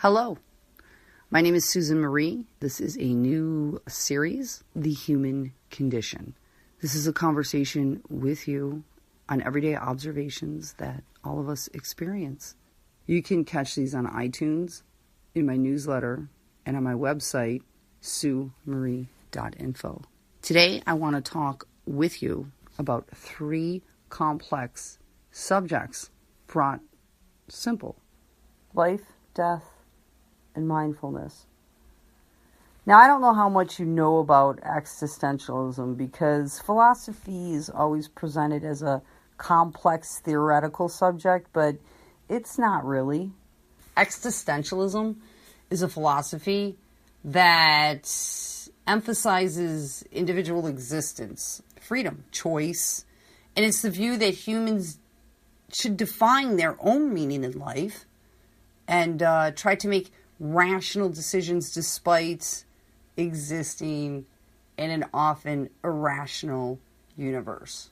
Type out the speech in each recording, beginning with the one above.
Hello, my name is Susan Marie. This is a new series, The Human Condition. This is a conversation with you on everyday observations that all of us experience. You can catch these on iTunes, in my newsletter, and on my website, suemarie.info. Today, I want to talk with you about 3 complex subjects brought simple: life, death, and mindfulness. Now, I don't know how much you know about existentialism, because philosophy is always presented as a complex theoretical subject, but it's not really. Existentialism is a philosophy that emphasizes individual existence, freedom, choice, and it's the view that humans should define their own meaning in life and try to make rational decisions despite existing in an often irrational universe.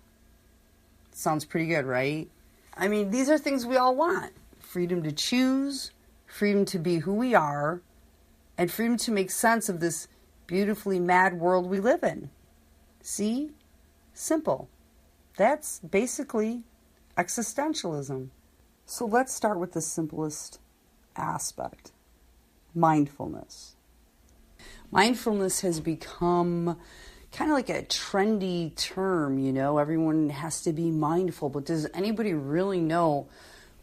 Sounds pretty good, right? I mean, these are things we all want. Freedom to choose, freedom to be who we are, and freedom to make sense of this beautifully mad world we live in. See? Simple. That's basically existentialism. So let's start with the simplest aspect: mindfulness. Mindfulness has become kind of like a trendy term, you know. Everyone has to be mindful, but does anybody really know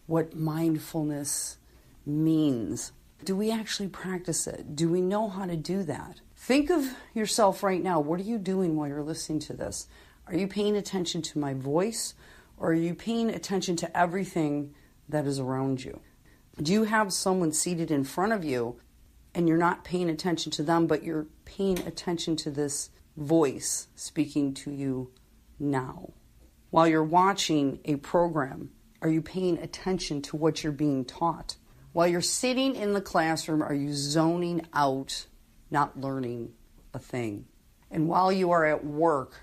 what mindfulness means? Do we actually practice it? Do we know how to do that? Think of yourself right now. What are you doing while you're listening to this? Are you paying attention to my voice, or are you paying attention to everything that is around you? Do you have someone seated in front of you and you're not paying attention to them, but you're paying attention to this voice speaking to you now? While you're watching a program, are you paying attention to what you're being taught? While you're sitting in the classroom, are you zoning out, not learning a thing? And while you are at work,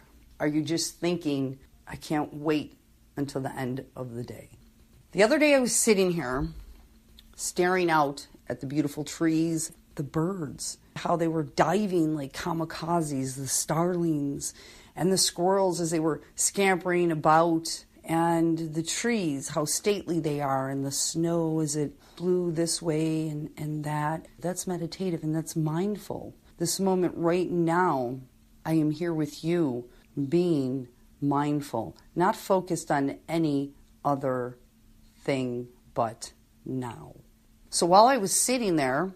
are you just thinking, I can't wait until the end of the day? The other day I was sitting here staring out at the beautiful trees, the birds, how they were diving like kamikazes, the starlings, and the squirrels as they were scampering about, and the trees, how stately they are, and the snow as it blew this way and that. That's meditative and that's mindful. This moment right now, I am here with you being mindful, not focused on any other thing but now. So while I was sitting there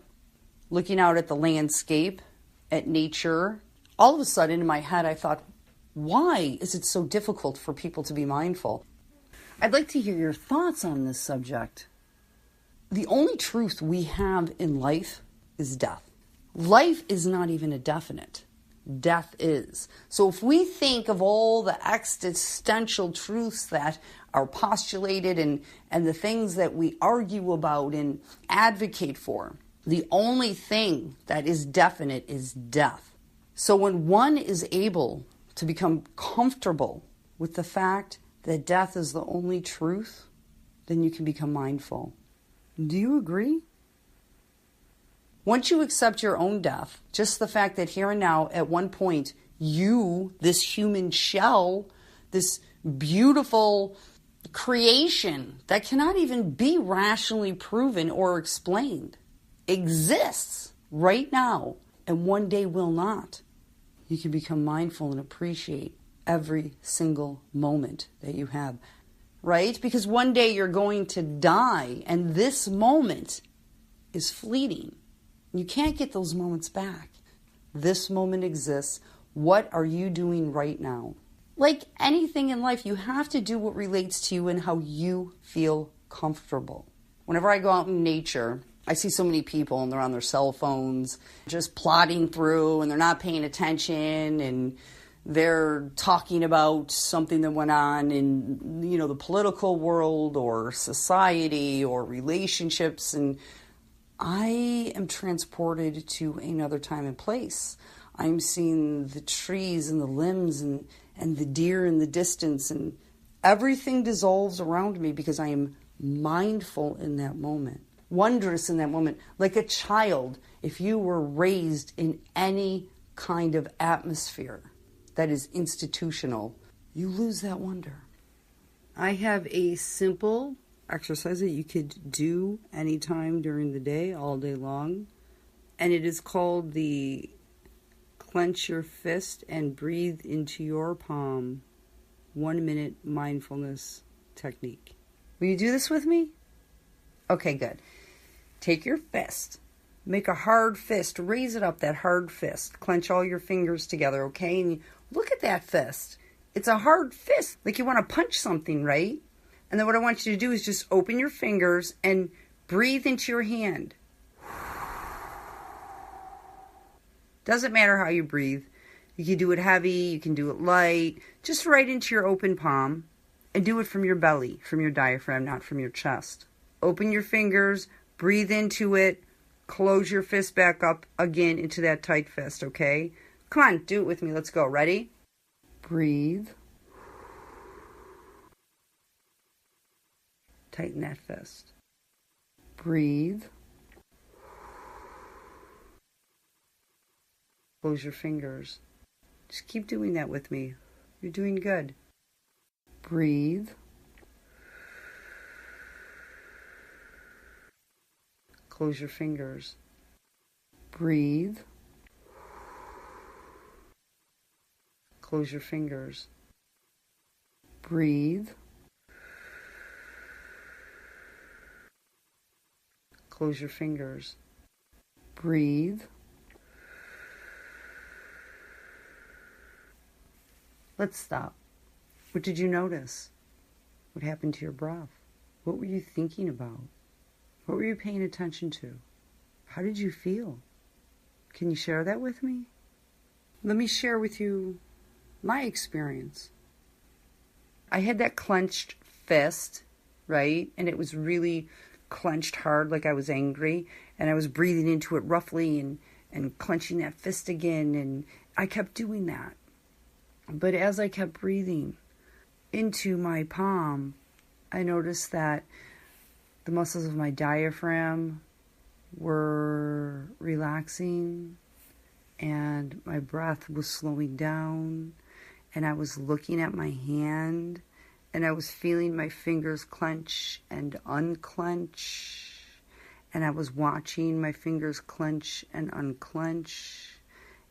looking out at the landscape, at nature, all of a sudden in my head I thought, why is it so difficult for people to be mindful? I'd like to hear your thoughts on this subject. The only truth we have in life is death. Life is not even a definite. Death is. So if we think of all the existential truths that are postulated and the things that we argue about and advocate for, the only thing that is definite is death. So when one is able to become comfortable with the fact that death is the only truth, then you can become mindful. Do you agree? Once you accept your own death, just the fact that here and now, at one point, you, this human shell, this beautiful creation that cannot even be rationally proven or explained, exists right now and one day will not. You can become mindful and appreciate every single moment that you have, right? Because one day you're going to die and this moment is fleeting. You can't get those moments back. This moment exists. What are you doing right now? Like anything in life, you have to do what relates to you and how you feel comfortable. Whenever I go out in nature, I see so many people and they're on their cell phones, just plodding through, and they're not paying attention, and they're talking about something that went on in, the political world or society or relationships, and I am transported to another time and place. I'm seeing the trees and the limbs and the deer in the distance, and everything dissolves around me because I am mindful in that moment. wondrous in that moment. Like a child, if you were raised in any kind of atmosphere that is institutional, you lose that wonder. I have a simple exercise that you could do anytime during the day, all day long. And it is called the clench your fist and breathe into your palm 1 minute mindfulness technique. Will you do this with me? Okay, good. Take your fist. Make a hard fist. Raise it up, that hard fist. Clench all your fingers together, okay? And look at that fist. It's a hard fist. Like you want to punch something, right? And then what I want you to do is just open your fingers and breathe into your hand. Doesn't matter how you breathe. You can do it heavy, you can do it light, just right into your open palm, and do it from your belly, from your diaphragm, not from your chest. Open your fingers, breathe into it, close your fist back up again into that tight fist, okay? Come on, do it with me. Let's go. Ready? Breathe. Tighten that fist. Breathe. Close your fingers. Just keep doing that with me. You're doing good. Breathe. Close your fingers. Breathe. Close your fingers. Breathe. Close your fingers. Breathe. Let's stop. What did you notice? What happened to your breath? What were you thinking about? What were you paying attention to? How did you feel? Can you share that with me? Let me share with you my experience. I had that clenched fist, right? And it was really clenched hard, like I was angry. And I was breathing into it roughly and clenching that fist again. And I kept doing that. But as I kept breathing into my palm, I noticed that the muscles of my diaphragm were relaxing and my breath was slowing down, and I was looking at my hand and I was feeling my fingers clench and unclench, and I was watching my fingers clench and unclench,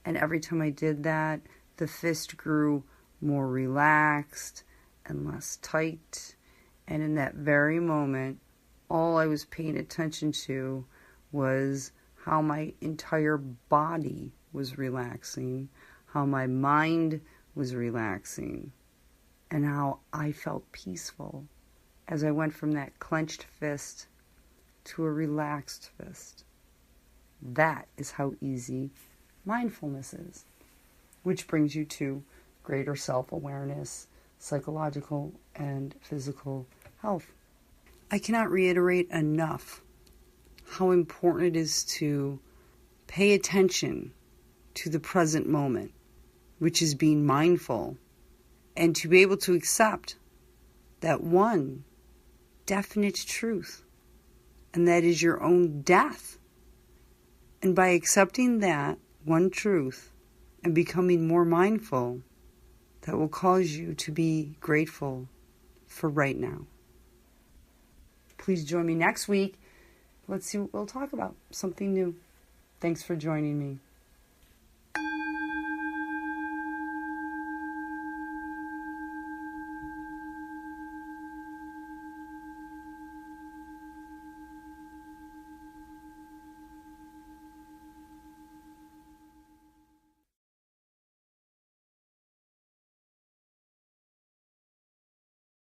and every time I did that, the fist grew more relaxed and less tight. And in that very moment, all I was paying attention to was how my entire body was relaxing, how my mind was relaxing, and how I felt peaceful as I went from that clenched fist to a relaxed fist. That is how easy mindfulness is. Which brings you to greater self-awareness, psychological and physical health. I cannot reiterate enough how important it is to pay attention to the present moment, which is being mindful, and to be able to accept that one definite truth, and that is your own death. And by accepting that one truth, and becoming more mindful, that will cause you to be grateful for right now. Please join me next week. Let's see what we'll talk about. Something new. Thanks for joining me.